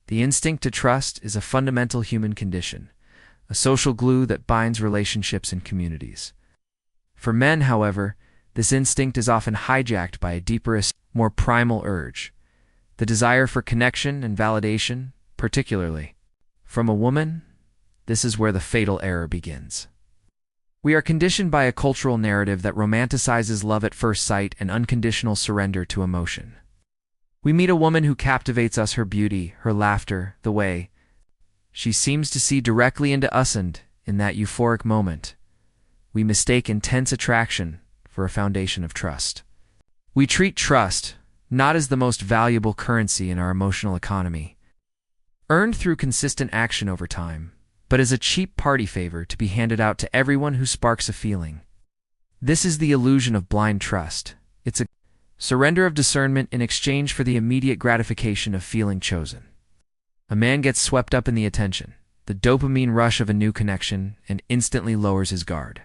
The instinct to trust is a fundamental human condition, a social glue that binds relationships and communities. For men, however, this instinct is often hijacked by a deeper, more primal urge, the desire for connection and validation, particularly from a woman. This is where the fatal error begins. We are conditioned by a cultural narrative that romanticizes love at first sight and unconditional surrender to emotion. We meet a woman who captivates us, her beauty, her laughter, the way she seems to see directly into us, and in that euphoric moment, we mistake intense attraction for a foundation of trust. We treat trust not as the most valuable currency in our emotional economy, earned through consistent action over time, but as a cheap party favor to be handed out to everyone who sparks a feeling. This is the illusion of blind trust. It's a surrender of discernment in exchange for the immediate gratification of feeling chosen. A man gets swept up in the attention, the dopamine rush of a new connection, and instantly lowers his guard.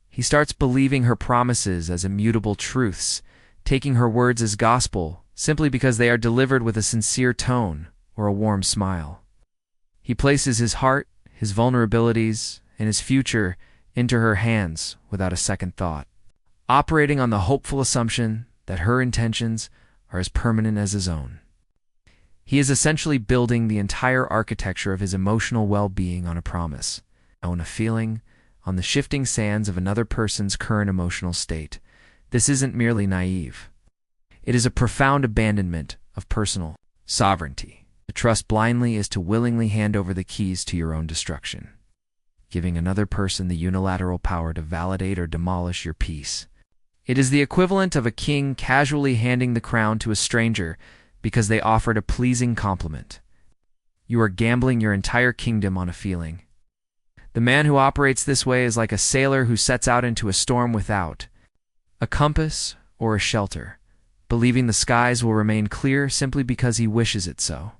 He starts believing her promises as immutable truths, taking her words as gospel simply because they are delivered with a sincere tone or a warm smile. He places his heart, his vulnerabilities, and his future into her hands without a second thought, operating on the hopeful assumption that her intentions are as permanent as his own. He is essentially building the entire architecture of his emotional well-being on a promise, on a feeling, on the shifting sands of another person's current emotional state. This isn't merely naive. It is a profound abandonment of personal sovereignty. To trust blindly is to willingly hand over the keys to your own destruction, giving another person the unilateral power to validate or demolish your peace. It is the equivalent of a king casually handing the crown to a stranger because they offered a pleasing compliment. You are gambling your entire kingdom on a feeling. The man who operates this way is like a sailor who sets out into a storm without a compass or a shelter, believing the skies will remain clear simply because he wishes it so.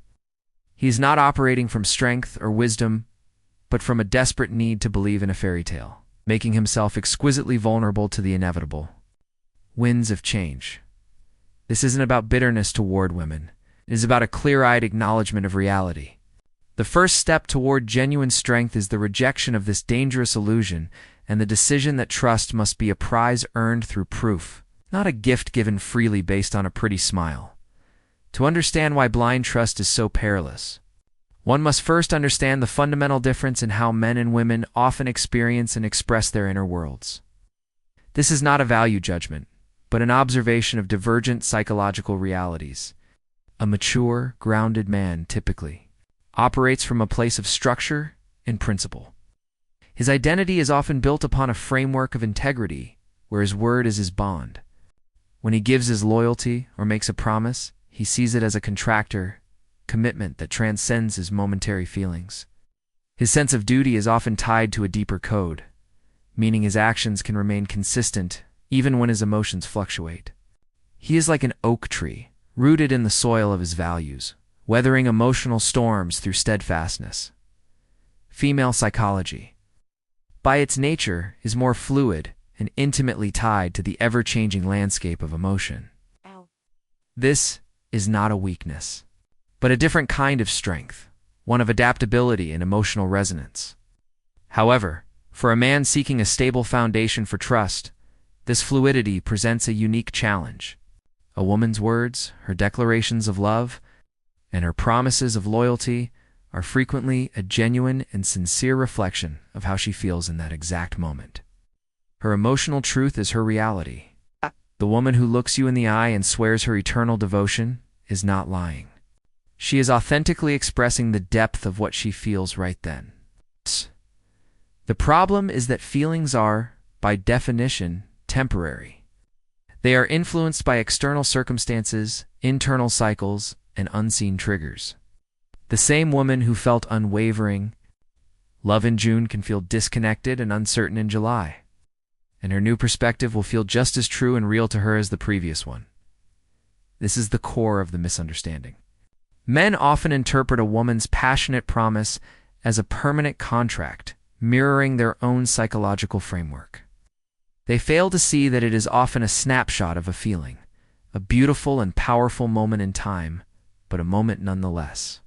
He is not operating from strength or wisdom, but from a desperate need to believe in a fairy tale, making himself exquisitely vulnerable to the inevitable. Winds of change. This isn't about bitterness toward women. It is about a clear-eyed acknowledgement of reality. The first step toward genuine strength is the rejection of this dangerous illusion and the decision that trust must be a prize earned through proof, not a gift given freely based on a pretty smile. To understand why blind trust is so perilous, one must first understand the fundamental difference in how men and women often experience and express their inner worlds. This is not a value judgment, but an observation of divergent psychological realities. A mature, grounded man typically operates from a place of structure and principle. His identity is often built upon a framework of integrity, where his word is his bond. When he gives his loyalty or makes a promise, he sees it as a contractor, commitment that transcends his momentary feelings. His sense of duty is often tied to a deeper code, meaning his actions can remain consistent even when his emotions fluctuate. He is like an oak tree, rooted in the soil of his values, weathering emotional storms through steadfastness. Female psychology, by its nature, is more fluid and intimately tied to the ever-changing landscape of emotion. This is not a weakness, but a different kind of strength, one of adaptability and emotional resonance. However, for a man seeking a stable foundation for trust, this fluidity presents a unique challenge. A woman's words, her declarations of love, and her promises of loyalty are frequently a genuine and sincere reflection of how she feels in that exact moment. Her emotional truth is her reality. The woman who looks you in the eye and swears her eternal devotion is not lying. She is authentically expressing the depth of what she feels right then. The problem is that feelings are, by definition, temporary. They are influenced by external circumstances, internal cycles, and unseen triggers. The same woman who felt unwavering love in June can feel disconnected and uncertain in July, and her new perspective will feel just as true and real to her as the previous one. This is the core of the misunderstanding. Men often interpret a woman's passionate promise as a permanent contract, mirroring their own psychological framework. They fail to see that it is often a snapshot of a feeling, a beautiful and powerful moment in time, but a moment nonetheless.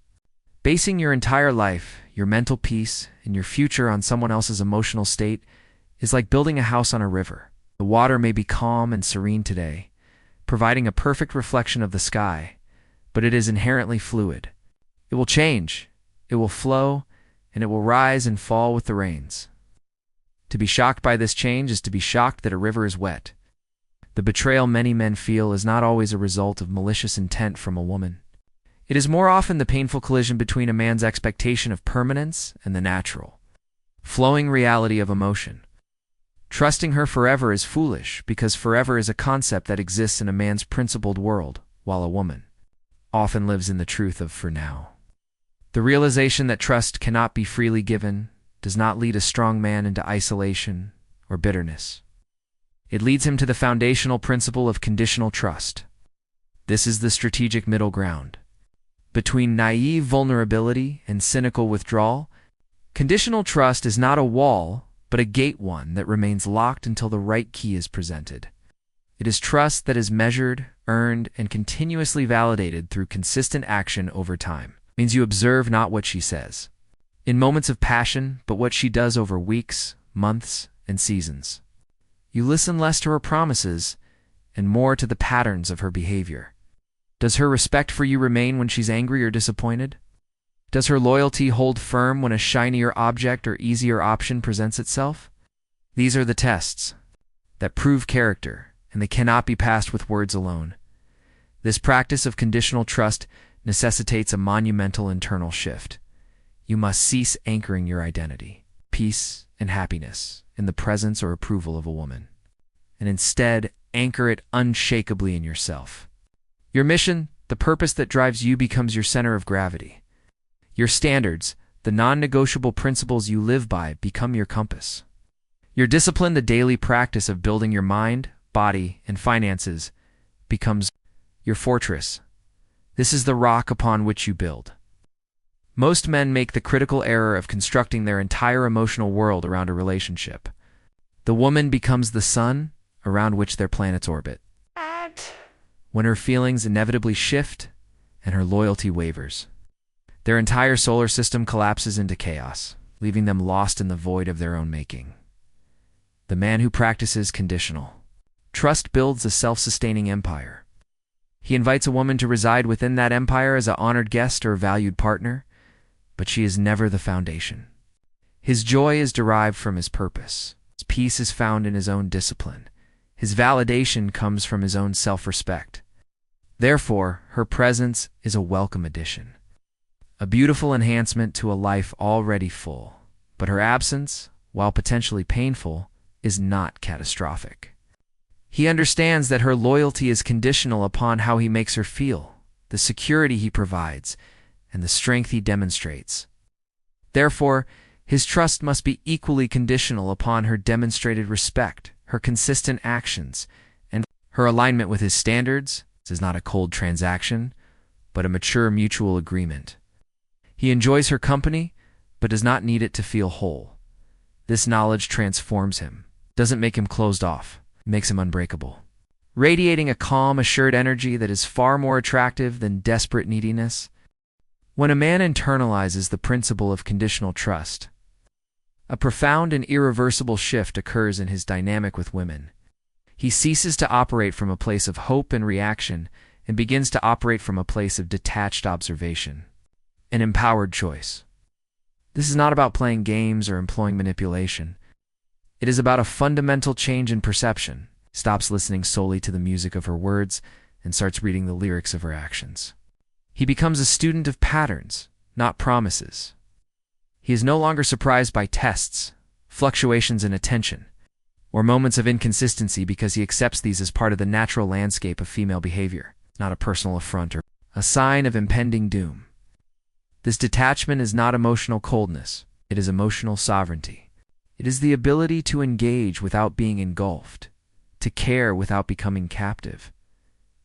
Basing your entire life, your mental peace, and your future on someone else's emotional state is like building a house on a river. The water may be calm and serene today, providing a perfect reflection of the sky, but it is inherently fluid. It will change, it will flow, and it will rise and fall with the rains. To be shocked by this change is to be shocked that a river is wet. The betrayal many men feel is not always a result of malicious intent from a woman. It is more often the painful collision between a man's expectation of permanence and the natural, flowing reality of emotion. Trusting her forever is foolish because forever is a concept that exists in a man's principled world, while a woman often lives in the truth of for now. The realization that trust cannot be freely given does not lead a strong man into isolation or bitterness. It leads him to the foundational principle of conditional trust. This is the strategic middle ground. Between naive vulnerability and cynical withdrawal, conditional trust is not a wall, but a gate one that remains locked until the right key is presented. It is trust that is measured, earned, and continuously validated through consistent action over time. It means you observe not what she says in moments of passion, but what she does over weeks, months, and seasons. You listen less to her promises and more to the patterns of her behavior. Does her respect for you remain when she's angry or disappointed? Does her loyalty hold firm when a shinier object or easier option presents itself? These are the tests that prove character, and they cannot be passed with words alone. This practice of conditional trust necessitates a monumental internal shift. You must cease anchoring your identity, peace, and happiness in the presence or approval of a woman, and instead anchor it unshakably in yourself. Your mission, the purpose that drives you, becomes your center of gravity. Your standards, the non-negotiable principles you live by, become your compass. Your discipline, the daily practice of building your mind, body, and finances, becomes your fortress. This is the rock upon which you build. Most men make the critical error of constructing their entire emotional world around a relationship. The woman becomes the sun around which their planets orbit. When her feelings inevitably shift and her loyalty wavers, their entire solar system collapses into chaos, leaving them lost in the void of their own making. The man who practices conditional trust builds a self-sustaining empire. He invites a woman to reside within that empire as an honored guest or valued partner, but she is never the foundation. His joy is derived from his purpose. His peace is found in his own discipline. His validation comes from his own self-respect. Therefore, her presence is a welcome addition, a beautiful enhancement to a life already full. But her absence, while potentially painful, is not catastrophic. He understands that her loyalty is conditional upon how he makes her feel, the security he provides, and the strength he demonstrates. Therefore, his trust must be equally conditional upon her demonstrated respect, her consistent actions, and her alignment with his standards. This is not a cold transaction, but a mature mutual agreement. He enjoys her company, but does not need it to feel whole. This knowledge transforms him, doesn't make him closed off, makes him unbreakable, radiating a calm, assured energy that is far more attractive than desperate neediness. When a man internalizes the principle of conditional trust, a profound and irreversible shift occurs in his dynamic with women. He ceases to operate from a place of hope and reaction and begins to operate from a place of detached observation, an empowered choice. This is not about playing games or employing manipulation. It is about a fundamental change in perception. He stops listening solely to the music of her words and starts reading the lyrics of her actions. He becomes a student of patterns, not promises. He is no longer surprised by tests, fluctuations in attention, or moments of inconsistency because he accepts these as part of the natural landscape of female behavior, not a personal affront or a sign of impending doom. This detachment is not emotional coldness, it is emotional sovereignty. It is the ability to engage without being engulfed, to care without becoming captive.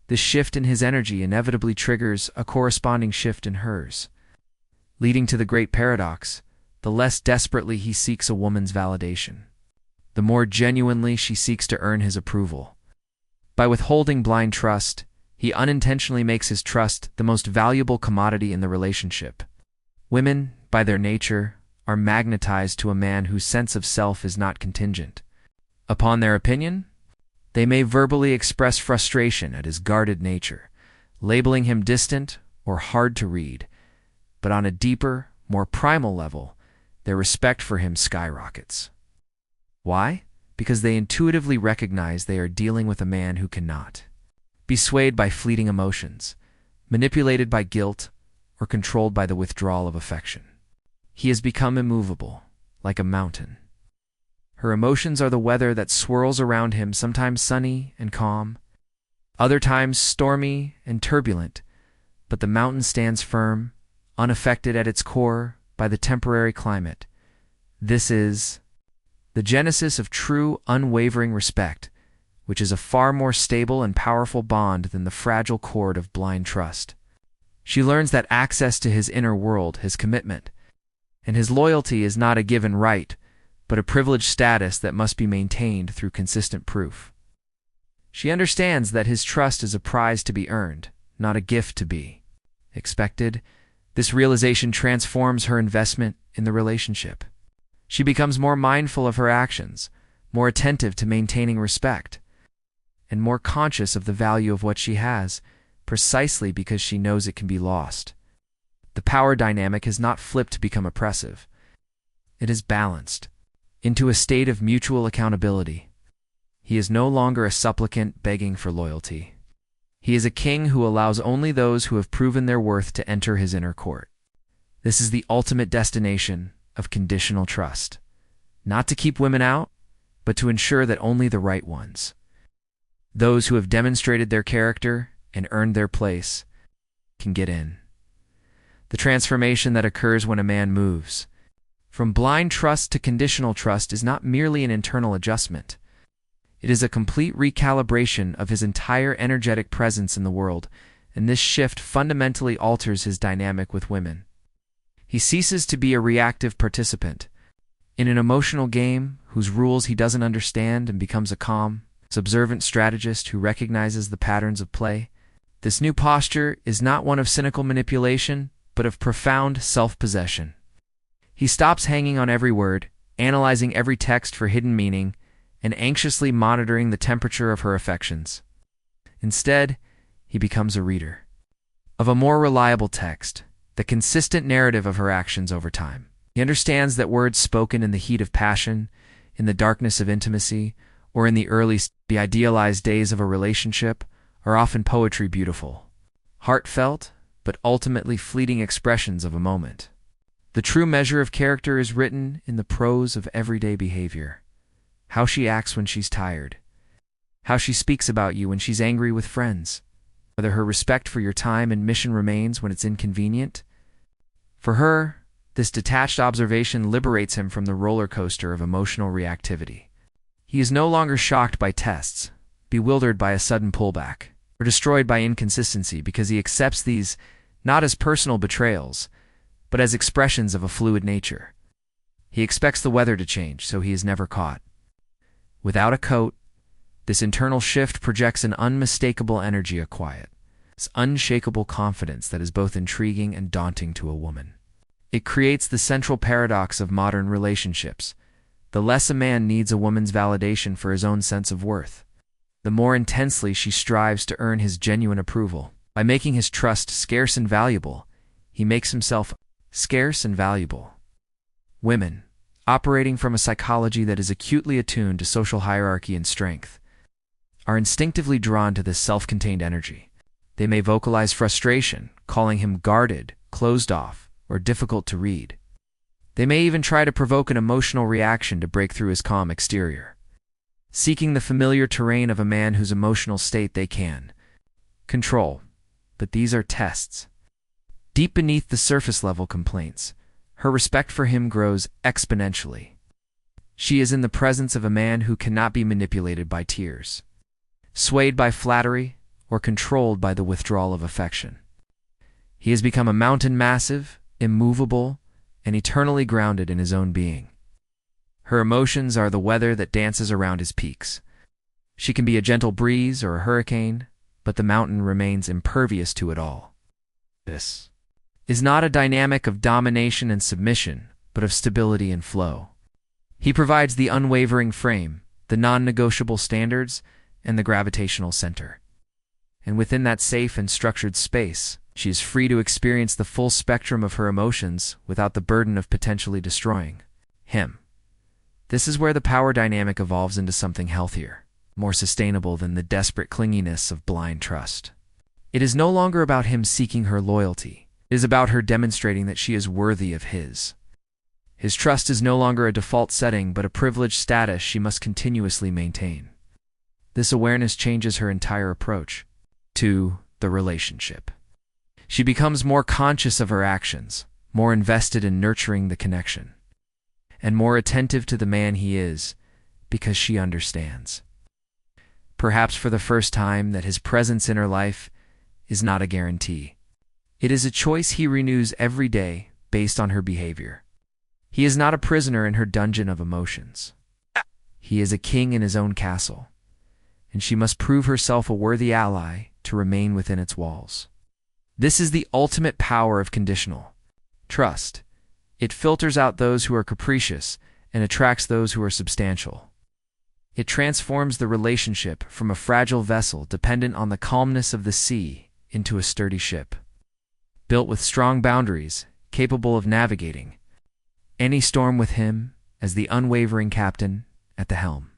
This shift in his energy inevitably triggers a corresponding shift in hers, leading to the great paradox: the less desperately he seeks a woman's validation, the more genuinely she seeks to earn his approval. By withholding blind trust, he unintentionally makes his trust the most valuable commodity in the relationship. Women, by their nature, are magnetized to a man whose sense of self is not contingent upon their opinion. They may verbally express frustration at his guarded nature, labeling him distant or hard to read, but on a deeper, more primal level, their respect for him skyrockets. Why? Because they intuitively recognize they are dealing with a man who cannot be swayed by fleeting emotions, manipulated by guilt, or controlled by the withdrawal of affection. He has become immovable, like a mountain. Her emotions are the weather that swirls around him, sometimes sunny and calm, other times stormy and turbulent, but the mountain stands firm, unaffected at its core by the temporary climate. This is the genesis of true, unwavering respect, which is a far more stable and powerful bond than the fragile cord of blind trust. She learns that access to his inner world, his commitment, and his loyalty is not a given right, but a privileged status that must be maintained through consistent proof. She understands that his trust is a prize to be earned, not a gift to be expected. This realization transforms her investment in the relationship. She becomes more mindful of her actions, more attentive to maintaining respect, and more conscious of the value of what she has, precisely because she knows it can be lost. The power dynamic has not flipped to become oppressive. It is balanced into a state of mutual accountability. He is no longer a supplicant begging for loyalty. He is a king who allows only those who have proven their worth to enter his inner court. This is the ultimate destination of conditional trust. Not to keep women out, but to ensure that only the right ones, those who have demonstrated their character and earned their place, can get in. The transformation that occurs when a man moves from blind trust to conditional trust is not merely an internal adjustment. It is a complete recalibration of his entire energetic presence in the world, and this shift fundamentally alters his dynamic with women. He ceases to be a reactive participant in an emotional game whose rules he doesn't understand and becomes a calm, observant strategist who recognizes the patterns of play. This new posture is not one of cynical manipulation, but of profound self-possession. He stops hanging on every word, analyzing every text for hidden meaning, and anxiously monitoring the temperature of her affections. Instead, he becomes a reader of a more reliable text, the consistent narrative of her actions over time. He understands that words spoken in the heat of passion, in the darkness of intimacy, or in the idealized days of a relationship, are often poetry beautiful, heartfelt, but ultimately fleeting expressions of a moment. The true measure of character is written in the prose of everyday behavior. How she acts when she's tired. How she speaks about you when she's angry with friends. Whether her respect for your time and mission remains when it's inconvenient. For her, this detached observation liberates him from the roller coaster of emotional reactivity. He is no longer shocked by tests, bewildered by a sudden pullback, or destroyed by inconsistency because he accepts these not as personal betrayals, but as expressions of a fluid nature. He expects the weather to change, so he is never caught without a coat. This internal shift projects an unmistakable energy, a quiet, unshakable confidence that is both intriguing and daunting to a woman. It creates the central paradox of modern relationships. The less a man needs a woman's validation for his own sense of worth, the more intensely she strives to earn his genuine approval. By making his trust scarce and valuable, he makes himself scarce and valuable. Women, operating from a psychology that is acutely attuned to social hierarchy and strength, are instinctively drawn to this self-contained energy. They may vocalize frustration, calling him guarded, closed off, or difficult to read. They may even try to provoke an emotional reaction to break through his calm exterior, seeking the familiar terrain of a man whose emotional state they can control. But these are tests. Deep beneath the surface-level complaints, her respect for him grows exponentially. She is in the presence of a man who cannot be manipulated by tears, swayed by flattery, or controlled by the withdrawal of affection. He has become a mountain, massive, immovable, and eternally grounded in his own being. Her emotions are the weather that dances around his peaks. She can be a gentle breeze or a hurricane, but the mountain remains impervious to it all. This is not a dynamic of domination and submission, but of stability and flow. He provides the unwavering frame, the non-negotiable standards, and the gravitational center. And within that safe and structured space, she is free to experience the full spectrum of her emotions without the burden of potentially destroying him. This is where the power dynamic evolves into something healthier, more sustainable than the desperate clinginess of blind trust. It is no longer about him seeking her loyalty. It is about her demonstrating that she is worthy of his. His trust is no longer a default setting, but a privileged status she must continuously maintain. This awareness changes her entire approach to the relationship. She becomes more conscious of her actions, more invested in nurturing the connection, and more attentive to the man he is, because she understands, perhaps for the first time, that his presence in her life is not a guarantee. It is a choice he renews every day based on her behavior. He is not a prisoner in her dungeon of emotions. He is a king in his own castle, and she must prove herself a worthy ally to remain within its walls. This is the ultimate power of conditional trust. It filters out those who are capricious and attracts those who are substantial. It transforms the relationship from a fragile vessel dependent on the calmness of the sea into a sturdy ship, built with strong boundaries, capable of navigating any storm with him as the unwavering captain at the helm.